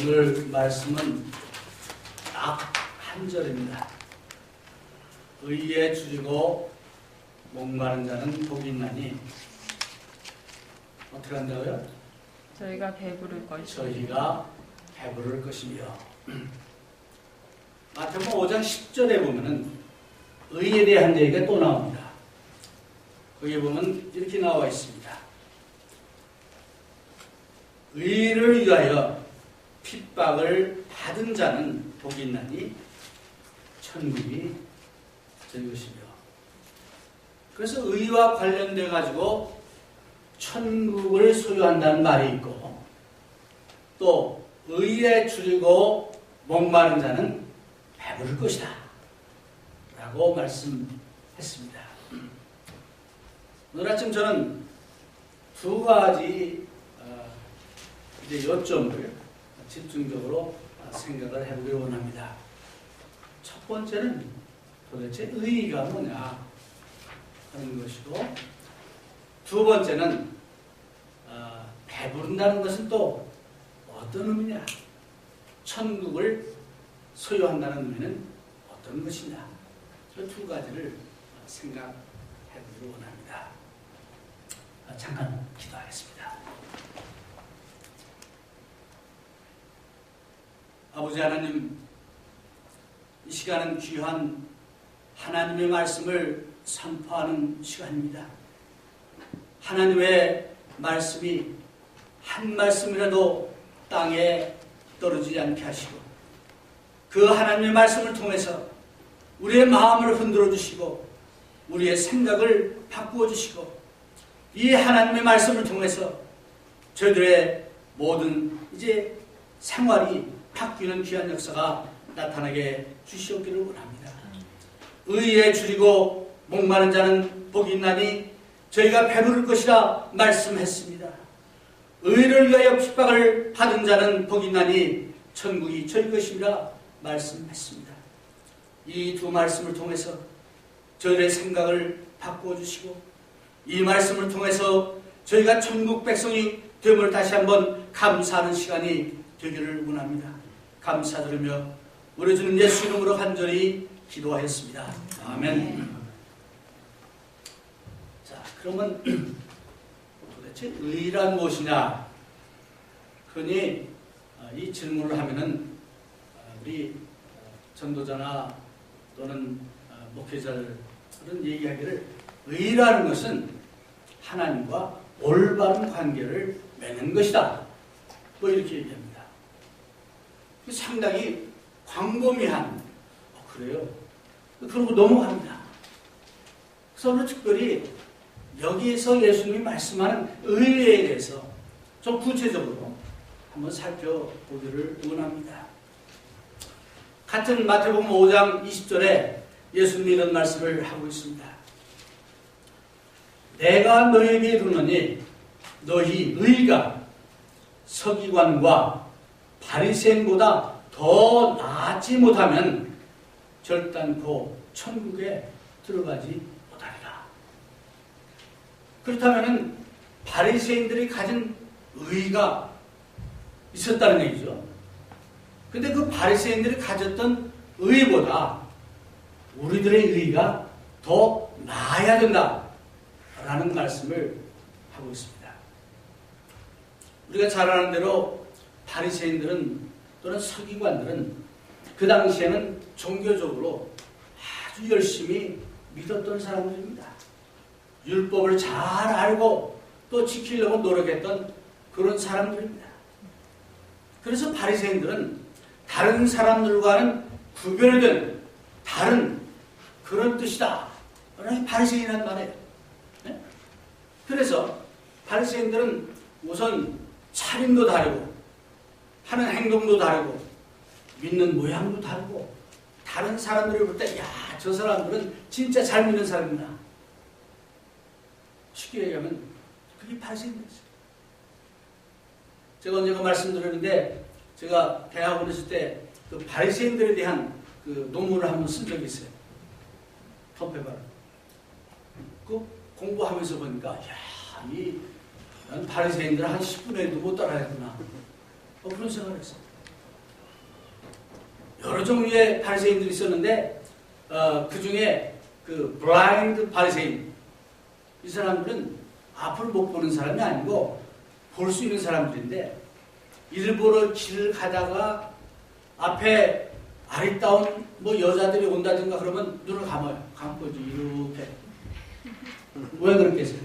오늘 말씀은 딱 한 절입니다. 의에 주리고 목마른 자는 복이 있나니 어떻게 한다고요? 저희가 배부를 것이며 저희가 배부를 것이며. 마태복음 5장 10절에 보면은 의에 대한 얘기가 또 나옵니다. 거기에 보면 이렇게 나와 있습니다. 의를 위하여 핍박을 받은 자는 복이 있나니 천국이 될 것이며. 그래서 의와 관련돼 가지고 천국을 소유한다는 말이 있고, 또 의에 줄이고 목마른 자는 배부를 것이다 라고 말씀했습니다. 오늘 아침 저는 두 가지 이제 요점을 집중적으로 생각을 해보기를 원합니다. 첫 번째는 도대체 의의가 뭐냐 하는 것이고, 두 번째는 배부른다는 것은 또 어떤 의미냐, 천국을 소유한다는 의미는 어떤 것이냐, 저 두 가지를 생각해보기를 원합니다. 잠깐 기도하겠습니다. 아버지 하나님, 이 시간은 귀한 하나님의 말씀을 선포하는 시간입니다. 하나님의 말씀이 한 말씀이라도 땅에 떨어지지 않게 하시고, 그 하나님의 말씀을 통해서 우리의 마음을 흔들어 주시고 우리의 생각을 바꾸어 주시고, 이 하나님의 말씀을 통해서 저희들의 모든 이제 생활이 바뀌는 귀한 역사가 나타나게 주시옵기를 원합니다. 의에 줄이고 목마른 자는 복이 있나니 저희가 배부를 것이라 말씀했습니다. 의를 위하여 핍박을 받은 자는 복이 있나니 천국이 저희 것이라 말씀했습니다. 이 두 말씀을 통해서 저희의 생각을 바꾸어 주시고, 이 말씀을 통해서 저희가 천국 백성이 됨을 다시 한번 감사하는 시간이 되기를 원합니다. 감사드리며 우리 주님 예수 이름으로 간절히 기도하였습니다. 아멘. 자, 그러면 도대체 의란 무엇이냐? 흔히 이 질문을 하면은 우리 전도자나 또는 목회자들은 얘기하기를, 의라는 것은 하나님과 올바른 관계를 맺는 것이다, 뭐 이렇게 얘기합니다. 상당히 광범위한, 그래요? 그러고 넘어갑니다. 그래서 오늘 특별히 여기에서 예수님이 말씀하는 의에 대해서 좀 구체적으로 한번 살펴보기를 원합니다. 같은 마태복음 5장 20절에 예수님이 이런 말씀을 하고 있습니다. 내가 너에게 이르노니 너희 의가 서기관과 바리새인보다 더 나았지 못하면 결단코 천국에 들어가지 못하리라. 그렇다면 바리새인들이 가진 의가 있었다는 얘기죠. 근데 그 바리새인들이 가졌던 의보다 우리들의 의가 더 나아야 된다라는 말씀을 하고 있습니다. 우리가 잘 아는 대로 바리새인들은 또는 서기관들은 그 당시에는 종교적으로 아주 열심히 믿었던 사람들입니다. 율법을 잘 알고 또 지키려고 노력했던 그런 사람들입니다. 그래서 바리새인들은 다른 사람들과는 구별된 다른 그런 뜻이다. 바리새인이란 말이에요. 네? 그래서 바리새인들은 우선 차림도 다르고 하는 행동도 다르고 믿는 모양도 다르고, 다른 사람들이 볼 때 야, 저 사람들은 진짜 잘 믿는 사람이구나, 쉽게 얘기하면 그게 바리새인들이었어요. 제가 언젠가 말씀드렸는데, 제가 대학원에 있을 때 그 바리새인들에 대한 그 논문을 한번 쓴 적이 있어요. 톱페바를. 그 공부하면서 보니까 야, 난 바리새인들 한 10분의 1도 못 따라했구나, 그런 생각을 했어요. 여러 종류의 바리새인들이 있었는데 그 중에 그 블라인드 바리새인, 이 사람들은 앞을 못 보는 사람이 아니고 볼 수 있는 사람들인데 일부러 길을 가다가 앞에 아리따운 뭐 여자들이 온다든가 그러면 눈을 감아요. 감고 이렇게. 왜 그렇게 했어요?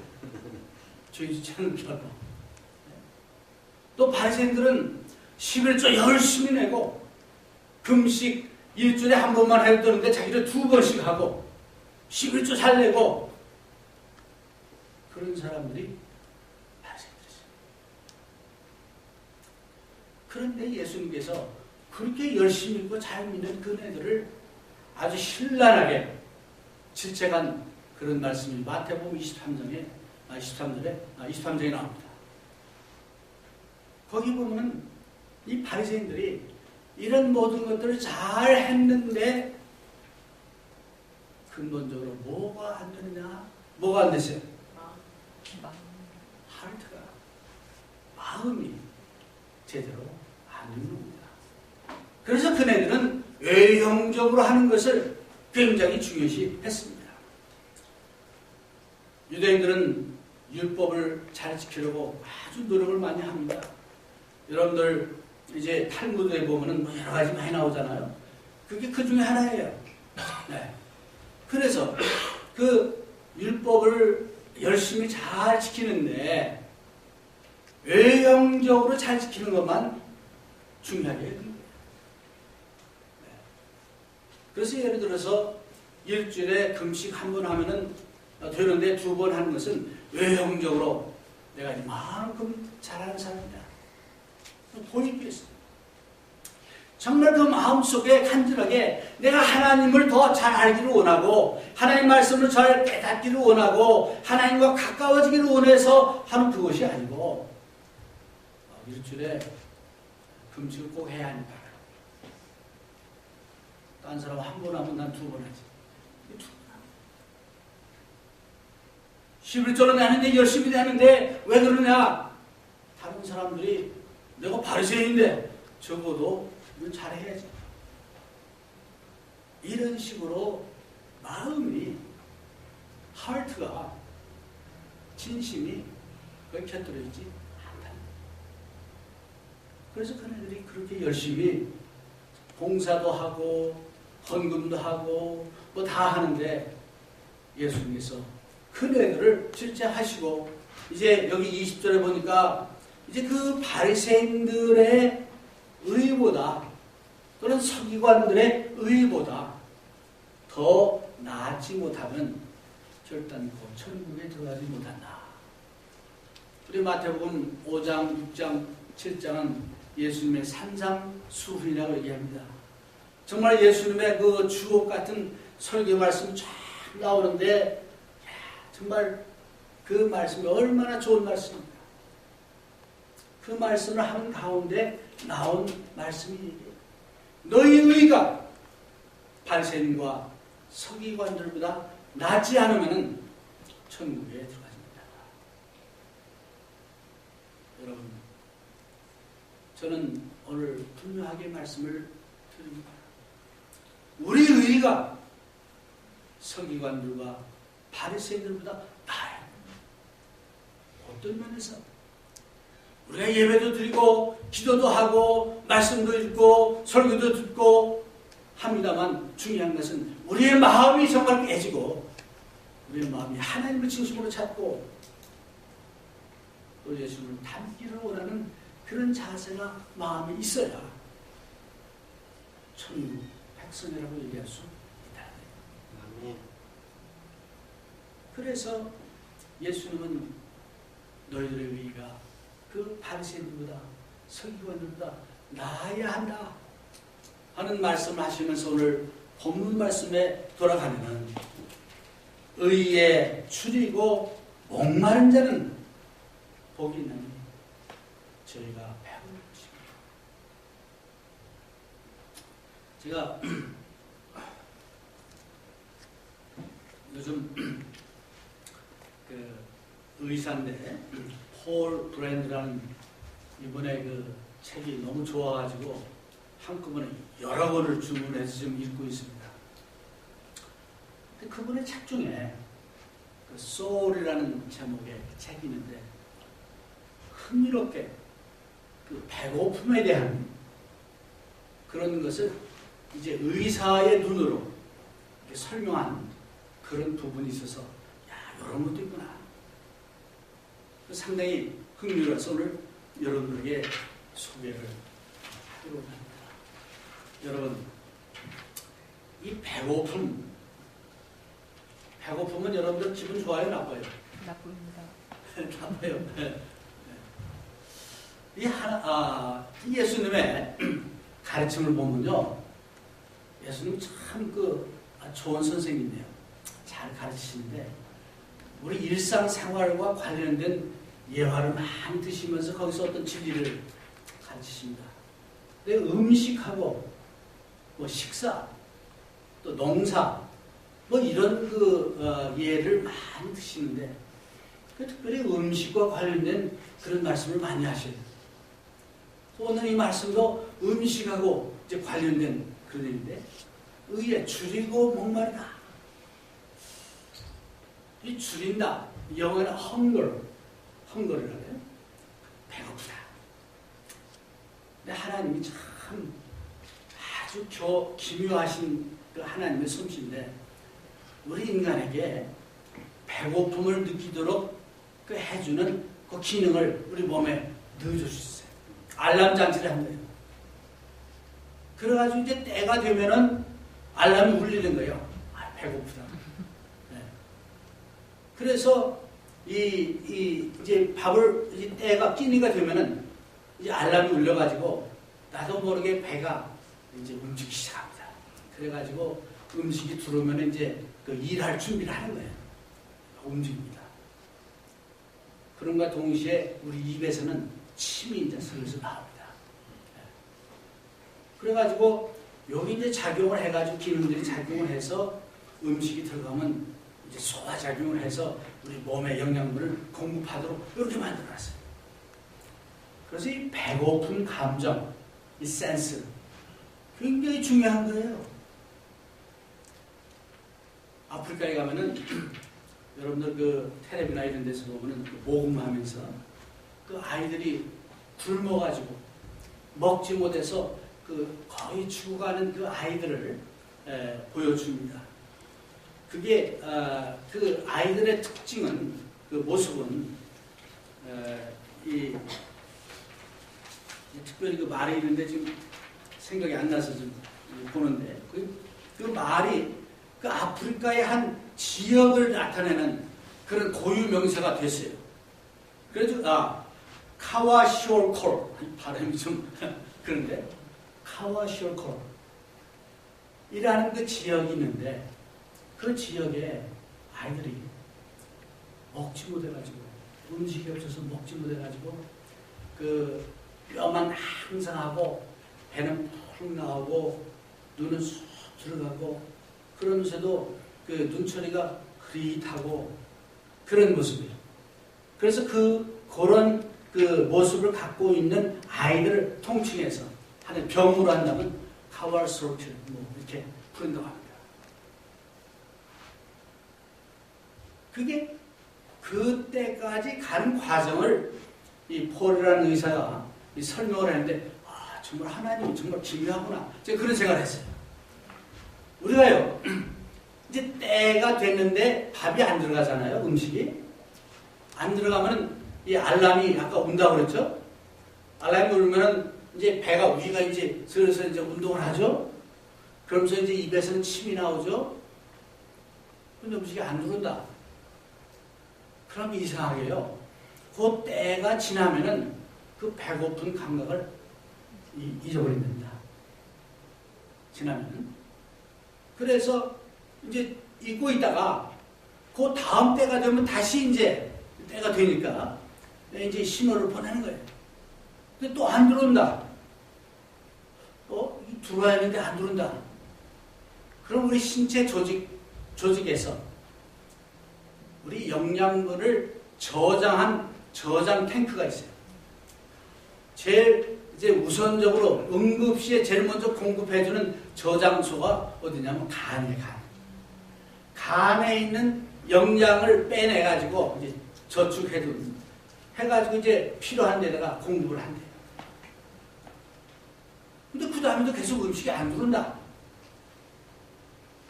저희 차는 결코. 또 바리새인들은 11조 열심히 내고 금식 일주일에 한 번만 해도 되는데 자기를 2번씩 하고 11조 잘 내고 그런 사람들이 바리새인들이죠. 그런데 예수님께서 그렇게 열심히 읽고 잘 믿는 그네들을 아주 신랄하게 질책한 그런 말씀이 마태복음 23장에 나옵니다. 거기 보면은 이 바리새인들이 이런 모든 것들을 잘 했는데 근본적으로 뭐가 안 되느냐? 뭐가 안 됐어요? 하트가, 마음이 제대로 안 되는 겁니다. 그래서 그네들은 외형적으로 하는 것을 굉장히 중요시 했습니다. 유대인들은 율법을 잘 지키려고 아주 노력을 많이 합니다. 여러분들 이제 탈무드에 보면은 뭐 여러 가지 많이 나오잖아요. 그게 그 중에 하나예요. 네. 그래서 그 율법을 열심히 잘 지키는데 외형적으로 잘 지키는 것만 중요하게 되는 거예요. 네. 그래서 예를 들어서 일주일에 금식 한 번 하면은 되는데 2번 하는 것은 외형적으로 내가 이만큼 잘하는 사람이다. 보이기 위해서. 정말 그 마음속에 간절하게 내가 하나님을 더 잘 알기를 원하고 하나님 말씀을 잘 깨닫기를 원하고 하나님과 가까워지기를 원해서 하는 그것이 아니고 일주일에 금식을 꼭 해야 하니까 딴 사람 한 번 하면 난 2번 하지. 11조는 내는데 열심히 내는데 왜 그러냐? 다른 사람들이 내가 바리새인인데 적어도 이건 잘해야지. 이런 식으로 마음이, 하트가, 진심이 거기 곁들여 있지 않다. 그래서 그네들이 그렇게 열심히 봉사도 하고 헌금도 하고 뭐 다 하는데 예수님께서 그네들을 질책하시고 이제 여기 20절에 보니까 이제 그 바리새인들의 의보다 또는 서기관들의 의보다 더 나아지 못하면 결단코 천국에 들어가지 못한다. 우리 마태복음 5장, 6장, 7장은 예수님의 산상수훈이라고 얘기합니다. 정말 예수님의 그 주옥 같은 설교 말씀이 쫙 나오는데 정말 그 말씀이 얼마나 좋은 말씀입니다. 그 말씀을 하는 가운데 나온 말씀이 너희 의가 바리새인과 서기관들보다 낫지 않으면 천국에 들어가집니다. 여러분, 저는 오늘 분명하게 말씀을 드립니다. 우리 의가 서기관들과 바리새인들보다 나아요. 어떤 면에서 우리가 예배도 드리고 기도도 하고 말씀도 읽고 설교도 듣고 합니다만 중요한 것은 우리의 마음이 정말 깨지고 우리의 마음이 하나님을 진심으로 찾고 또 예수님을 닮기를 원하는 그런 자세가 마음이 있어야 천국 백성이라고 얘기할 수 있다. 그래서 예수님은 너희들의 의가 그 바리새인들보다 서기관들보다 나아야 한다 하는 말씀을 하시면서 오늘 본문 말씀에 돌아가면은 의에 추리고 목마른 자는 복이 있나니 저희가 배울 것입니다. 제가 요즘 그 의사인데 폴 브랜드라는 이번에 그 책이 너무 좋아가지고 한꺼번에 여러 권을 주문해서 지금 읽고 있습니다. 근데 그분의 책 중에 그 소울이라는 제목의 책이 있는데 흥미롭게 그 배고픔에 대한 그런 것을 이제 의사의 눈으로 이렇게 설명한 그런 부분이 있어서 야, 이런 것도 있구나. 상당히 흥미로워서 오늘 여러분들에게 소개를 하려고 합니다. 여러분, 이 배고픔은 여러분들 기분 좋아요, 나빠요? 나쁩니다. 나빠요. 이 예수님의 가르침을 보면요, 예수님 참 좋은 선생님이에요. 잘 가르치시는데 우리 일상생활과 관련된 예화를 많이 드시면서 거기서 어떤 진리를 가르치십니다. 근데 음식하고 식사, 또 농사, 이런 예를 많이 드시는데 특별히 음식과 관련된 그런 말씀을 많이 하셔요. 오늘 이 말씀도 음식하고 이제 관련된 그런 얘기인데, 의에 줄이고 목마르다. 이 줄인다. 영어는 헝거를 하네요. 배고프다. 근데 하나님이 참 아주 기묘하신 그 하나님의 솜씨인데, 우리 인간에게 배고픔을 느끼도록 해주는 그 기능을 우리 몸에 넣어주셨어요. 알람 장치를 한 거예요. 그래가지고 이제 때가 되면은 알람이 울리는 거예요. 아, 배고프다. 네. 그래서 이제 밥을 이제 때가 끼니가 되면은 이제 알람이 울려가지고 나도 모르게 배가 이제 움직이기 시작합니다. 그래가지고 음식이 들어오면 이제 일할 준비를 하는 거예요. 움직입니다. 그런가 동시에 우리 입에서는 침이 이제 슬슬 나옵니다. 그래가지고 여기 이제 작용을 해가지고 기능들이 작용을 해서 음식이 들어가면 이제 소화작용을 해서 우리 몸에 영양분을 공급하도록 이렇게 만들어놨어요. 그래서 이 배고픈 감정, 이 센스 굉장히 중요한 거예요. 아프리카에 가면은 여러분들 텔레비나 이런 데서 보면은 모금하면서 아이들이 굶어가지고 먹지 못해서 거의 죽어가는 아이들을 보여줍니다. 그게 그 아이들의 특징은 모습은 특별히 말이 있는데 지금 생각이 안 나서 좀 보는데 그 말이 아프리카의 한 지역을 나타내는 그런 고유 명사가 됐어요. 그래서 카와시올콜, 발음이 좀 그런데 카와시올콜 이라는 그 지역이 있는데 그 지역에 아이들이 먹지 못해가지고 음식이 없어서 먹지 못해가지고 뼈만 항상 하고 배는 푹 나오고 눈은 쑥 들어가고 그러면서도 눈초리가 흐릿하고 그런 모습이에요. 그래서 그런 모습을 갖고 있는 아이들을 통칭해서 하는 병으로 한다면 카와시올콜 이렇게 부른다고 합니다. 그게 그때까지 가는 과정을 이 폴이라는 의사가 설명을 했는데 정말 하나님이 정말 기묘하구나. 제가 그런 생각을 했어요. 우리가요 이제 때가 됐는데 밥이 안 들어가잖아요. 음식이 안 들어가면 이 알람이 아까 운다고 그랬죠. 알람이 울면은 이제 위가 이제 슬슬 이제 운동을 하죠. 그러면서 이제 입에서는 침이 나오죠. 근데 음식이 안 들어온다. 그럼 이상하게요. 그 때가 지나면은 그 배고픈 감각을 잊어버린답니다. 지나면은. 그래서 이제 잊고 있다가 그 다음 때가 되면 다시 이제 때가 되니까 이제 신호를 보내는 거예요. 근데 또 안 들어온다. 들어와야 하는데 안 들어온다. 그럼 우리 신체 조직에서 우리 영양분을 저장한 저장 탱크가 있어요. 제일 이제 우선적으로 응급시에 제일 먼저 공급해주는 저장소가 어디냐면 간이에요. 간에 있는 영양을 빼내가지고 이제 저축해둔 해가지고 이제 필요한 데다가 공급을 한대요. 근데 그 다음에도 계속 음식이 안 들어온다.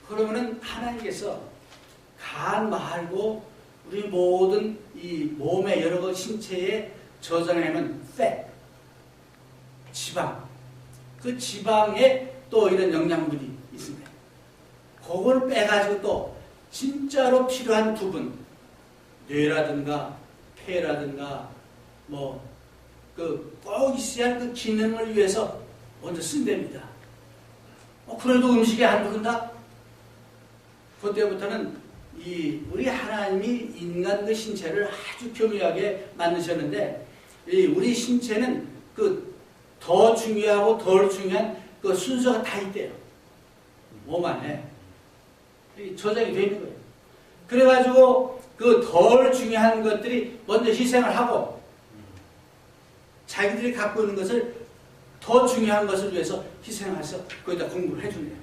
그러면은 하나님께서 간 말고 우리 모든 이 몸의 여러 가 신체에 저장하는 fat, 지방, 그 지방에 또 이런 영양분이 있습니다. 그걸 빼가지고 또 진짜로 필요한 부분, 뇌라든가 폐라든가 뭐 그 꼭 있어야 할 그 기능을 위해서 먼저 쓴답니다. 그래도 음식이 안 들어온다? 그때부터는 우리 하나님이 인간 그 신체를 아주 교묘하게 만드셨는데 우리 신체는 그 더 중요하고 덜 중요한 그 순서가 다 있대요. 몸 안에 저장이 되어 있는 거예요. 그래가지고 그 덜 중요한 것들이 먼저 희생을 하고 자기들이 갖고 있는 것을 더 중요한 것을 위해서 희생해서 거기다 공부를 해주네요.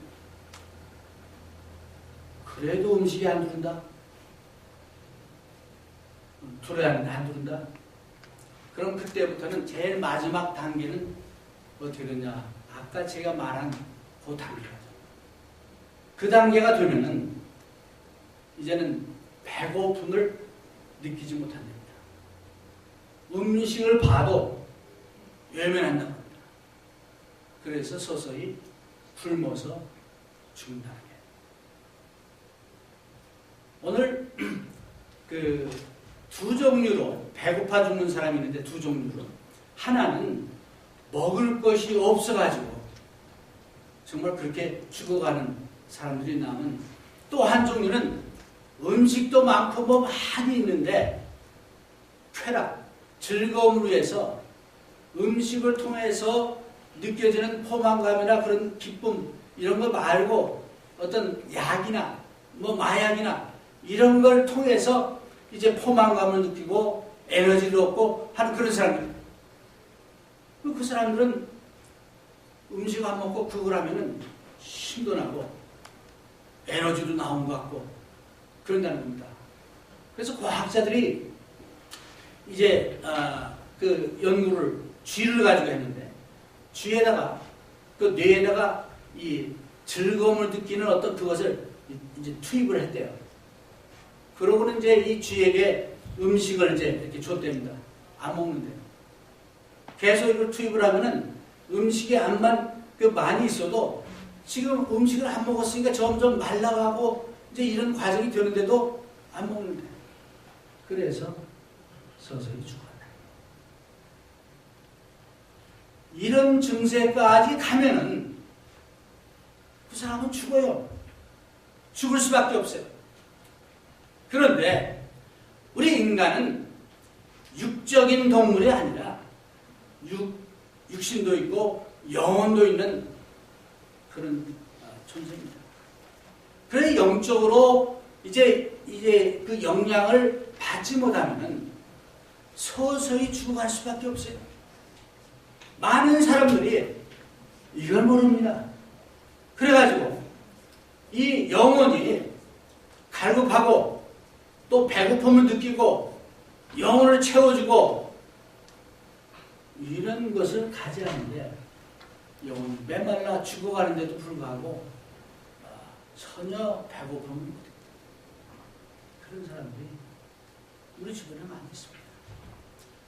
그래도 음식이 안 들어온다? 들어야 하는데 안 들어온다? 그럼 그때부터는 제일 마지막 단계는 어떻게 되냐? 아까 제가 말한 그 단계가 그 단계가 되면은 이제는 배고픔을 느끼지 못한답니다. 음식을 봐도 외면한다고 합니다. 그래서 서서히 굶어서 죽는다는 게. 오늘 그 두 종류로 배고파 죽는 사람이 있는데 두 종류로 하나는 먹을 것이 없어가지고 정말 그렇게 죽어가는 사람들이 남은 또 한 종류는 음식도 많고 뭐 많이 있는데 쾌락, 즐거움을 위해서 음식을 통해서 느껴지는 포만감이나 그런 기쁨 이런 거 말고 어떤 약이나 뭐 마약이나 이런 걸 통해서 이제 포만감을 느끼고 에너지를 얻고 하는 그런 사람들. 그 사람들은 음식 안 먹고 그걸 하면은 힘도 나고 에너지도 나온 것 같고 그런다는 겁니다. 그래서 과학자들이 이제 그 연구를 쥐를 가지고 했는데 쥐에다가 그 뇌에다가 이 즐거움을 느끼는 어떤 그것을 이제 투입을 했대요. 그러고는 이제 이 쥐에게 음식을 이제 이렇게 줬답니다. 안 먹는데 계속 이걸 투입을 하면은 음식이 안만 그 많이 있어도 지금 음식을 안 먹었으니까 점점 말라가고 이제 이런 과정이 되는데도 안 먹는데 그래서 서서히 죽어간다. 이런 증세까지 가면은 그 사람은 죽어요. 죽을 수밖에 없어요. 그런데 우리 인간은 육적인 동물이 아니라 육신도 있고 영혼도 있는 그런 존재입니다. 그래서 영적으로 이제 그 영향을 받지 못하면 서서히 죽어갈 수밖에 없어요. 많은 사람들이 이걸 모릅니다. 그래가지고 이 영혼이 갈급하고 또 배고픔을 느끼고 영혼을 채워주고 이런 것을 가져야하는데 영혼이 메말라 죽어가는데도 불구하고 전혀 배고픔을 못 느끼고 그런 사람들이 우리 주변에 많이 있습니다.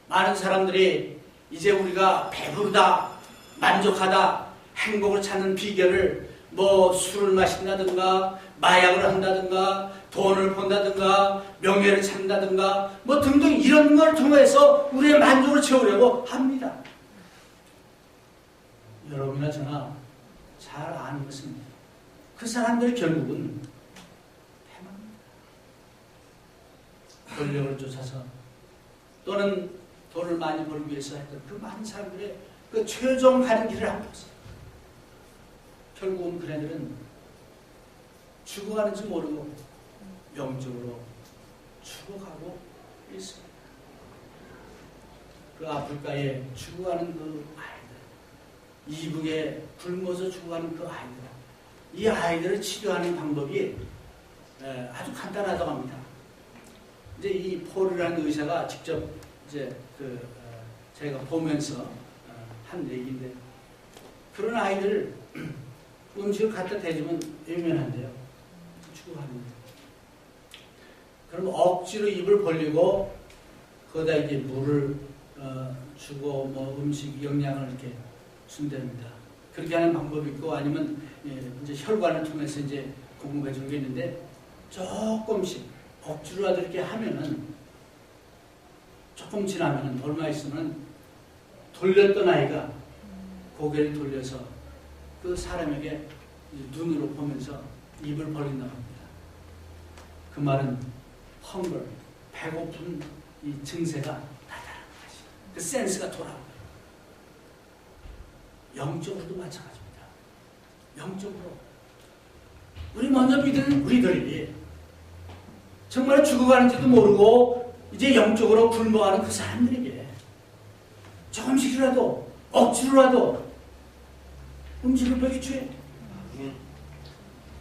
많은 사람들이 이제 우리가 배부르다, 만족하다, 행복을 찾는 비결을 뭐 술을 마신다든가 마약을 한다든가 돈을 번다든가 명예를 찾는다든가 뭐 등등 이런 걸 통해서 우리의 만족을 채우려고 합니다. 여러분이나 저나 잘 아는 것은 그 사람들 결국은 패망입니다. 권력을 쫓아서 또는 돈을 많이 벌기 위해서 했던 그 많은 사람들의 그 최종 가는 길을 안 봤어요. 결국은 그네들은 죽어가는지 모르고 영적으로 죽어가고 있습니다. 그 아프리카에 죽어가는 그 아이들 이북에 굶어서 죽어가는 그 아이들, 이 아이들을 치료하는 방법이 아주 간단하다고 합니다. 이제 이 폴이라는 의사가 직접 이제 제가 보면서 한 얘기인데, 그런 아이들 음식을 갖다 대주면 외면한대요. 죽어가는데. 그럼 억지로 입을 벌리고 거기다 이제 물을 주고 뭐 음식 영양을 이렇게 준답니다. 그렇게 하는 방법이 있고, 아니면 이제 혈관을 통해서 이제 공급해 주는 게 있는데, 조금씩 억지로라도 이렇게 하면은 조금 지나면은 얼마 있으면 돌렸던 아이가 고개를 돌려서 그 사람에게 눈으로 보면서 입을 벌린다고 합니다. 그 말은 헝글, 배고픈 이 증세가 나타나는 것이, 그 센스가 돌아옵니다. 영적으로도 마찬가지입니다. 영적으로 우리 먼저 믿는 우리들이 정말 죽어가는지도 모르고 이제 영적으로 굶어가는 그 사람들에게 조금씩이라도 억지로라도 음식을 먹이줘야 돼.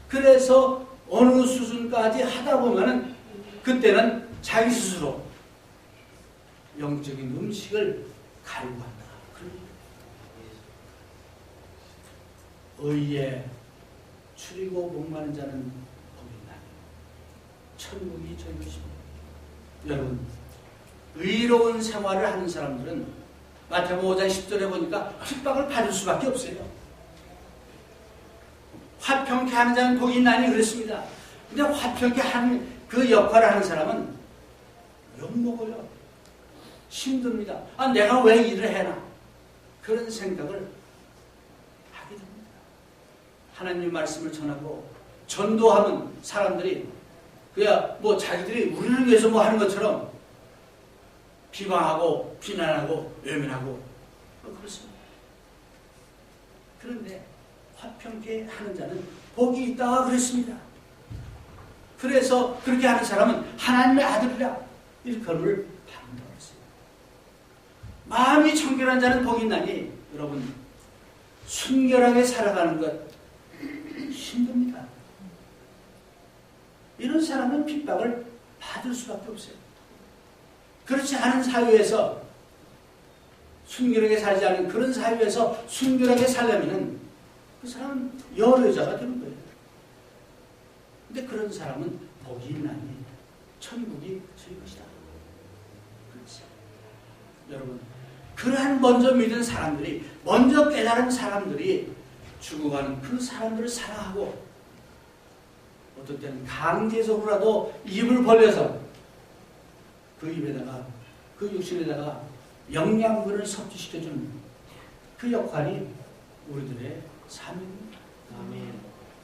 그래서 어느 수준까지 하다 보면은 그때는 자기 스스로 영적인 음식을 갈구한다. 의에 추리고 목마른 자는 복이 나니 천국이 저희 것입니다. 여러분, 의로운 생활을 하는 사람들은 마태복음 5장 10절에 보니까 핍박을 받을 수밖에 없어요. 화평케 하는 자는 복이 있나니 그랬습니다. 근데 화평케 하는 그 역할을 하는 사람은 욕먹어요. 힘듭니다. 아, 내가 왜 일을 해나? 그런 생각을 하게 됩니다. 하나님 말씀을 전하고 전도하는 사람들이 그야 뭐 자기들이 우리를 위해서 뭐 하는 것처럼 비방하고 비난하고 외면하고 그렇습니다. 그런데 화평케 하는 자는 복이 있다 그랬습니다. 그래서 그렇게 하는 사람은 하나님의 아들이라 일컬음을 받는다고 했어요. 마음이 청결한 자는 복이 있나니, 여러분, 순결하게 살아가는 것 힘듭니다. 이런 사람은 핍박을 받을 수밖에 없어요. 그렇지 않은 사회에서, 순결하게 살지 않은 그런 사회에서 순결하게 살려면 그 사람은 여러 여자가 되는 거예요. 근데 그런 사람은 복이 있나니 천국이 저희 것이다. 그렇죠. 여러분, 그러한 먼저 믿은 사람들이, 먼저 깨달은 사람들이 죽어가는 그 사람들을 사랑하고, 어떨 때는 강제적으로라도 입을 벌려서 그 입에다가, 그 육신에다가 영양분을 섭취시켜주는 그 역할이 우리들의 사명입니다. 아멘.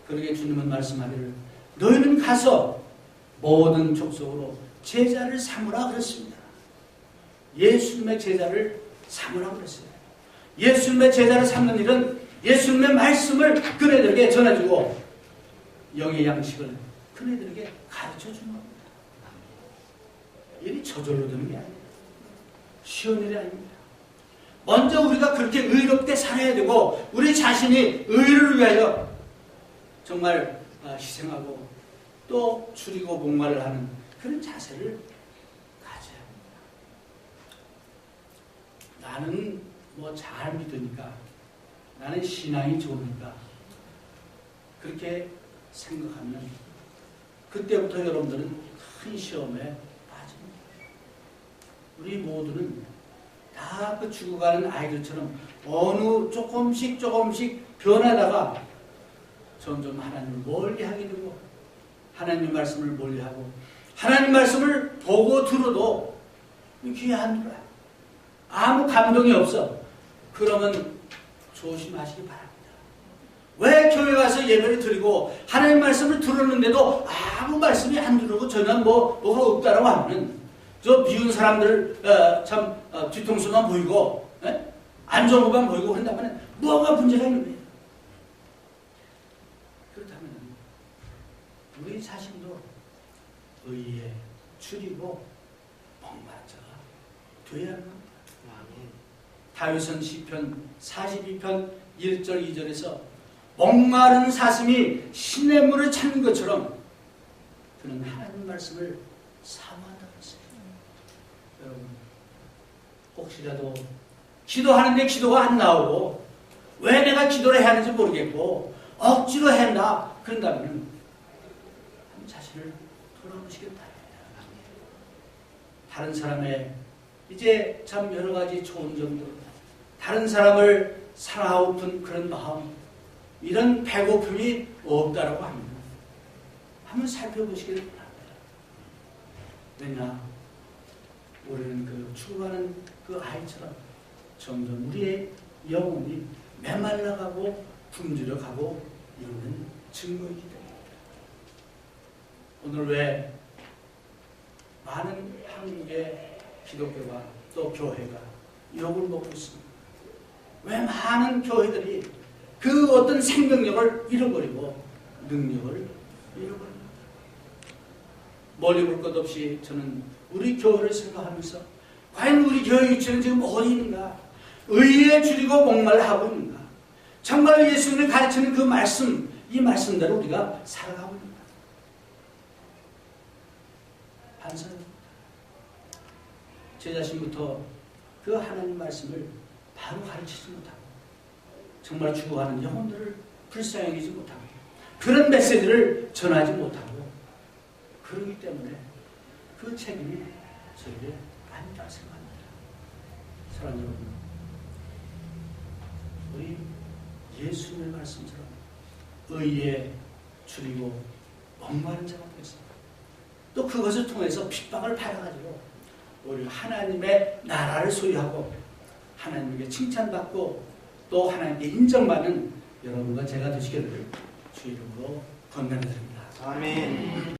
그러게 주님은 말씀하기를 너희는 가서 모든 족속으로 제자를 삼으라 그랬습니다. 예수님의 제자를 삼으라 그랬어요. 예수님의 제자를 삼는 일은 예수님의 말씀을 그네들에게 전해주고 영의 양식을 그네들에게 가르쳐주는 겁니다. 일이 저절로 되는 게 아니에요. 쉬운 일이 아닙니다. 먼저 우리가 그렇게 의롭게 살아야 되고, 우리 자신이 의를 위하여 정말 희생하고 또 줄이고 목마를 하는 그런 자세를 가져야 합니다. 나는 뭐 잘 믿으니까, 나는 신앙이 좋으니까 그렇게 생각하면 그때부터 여러분들은 큰 시험에 빠집니다. 우리 모두는 다 그 죽어가는 아이들처럼 어느 조금씩 변하다가 점점 하나님을 멀리하게 되고, 하나님 말씀을 멀리하고, 하나님 말씀을 보고 들어도 귀에 안 들어요. 아무 감동이 없어. 그러면 조심하시기 바랍니다. 왜 교회 가서 예배를 드리고 하나님 말씀을 들었는데도 아무 말씀이 안 들어오고 전혀 뭐가 없다라고 하면, 저 비운 사람들 뒤통수만 보이고 안 좋은 것만 보이고 한다면 뭐가 문제가 있는 거예요. 그렇다면 우리 자신도 의에 추리고 목마른 자가 되어야 하는 겁니다. 다윗은 시편 42편 1절 2절에서 목마른 사슴이 시냇물을 찾는 것처럼 그는 하나님 말씀을 사모한다고 했어요. 여러분, 혹시라도 기도하는데 기도가 안 나오고 왜 내가 기도를 해야 하는지 모르겠고 억지로 한다 그런다면 자신을 돌아보시겠다. 다른 사람의 이제 참 여러 가지 좋은 점들, 다른 사람을 사랑하고픈 그런 마음, 이런 배고픔이 없다라고 합니다. 한번 살펴보시길 바랍니다. 왜냐, 우리는 그 죽어가는 그 아이처럼 점점 우리의 영혼이 메말라가고 굶주려가고 있는 증거이기 때문입니다. 오늘 왜 많은 한국의 기독교가 또 교회가 욕을 먹고 있습니다. 왜 많은 교회들이 그 어떤 생명력을 잃어버리고 능력을 잃어버립니다. 멀리 볼 것 없이 저는 우리 교회를 생각하면서 과연 우리 교회 유치는 지금 어디 있는가? 의에 줄이고 목말라 하고 있는가? 정말 예수님을 가르치는 그 말씀, 이 말씀대로 우리가 살아가고 있는가? 반성합니다. 제 자신부터 그 하나님 말씀을 바로 가르치지 못하고 정말 죽어가는 영혼들을 불쌍히 여기지 못하고 그런 메시지를 전하지 못하고 그러기 때문에 그 책임이 저에게 아니다 생각합니다. 사랑하는 여러분, 우리 예수님의 말씀처럼 의에 줄이고 목마른 자가 되겠습니다. 또 그것을 통해서 핍박을 받아가지고 우리 하나님의 나라를 소유하고 하나님에게 칭찬받고 또 하나님께 인정받는 여러분과 제가 되시기를 주 이름으로 건강드립니다. 아멘.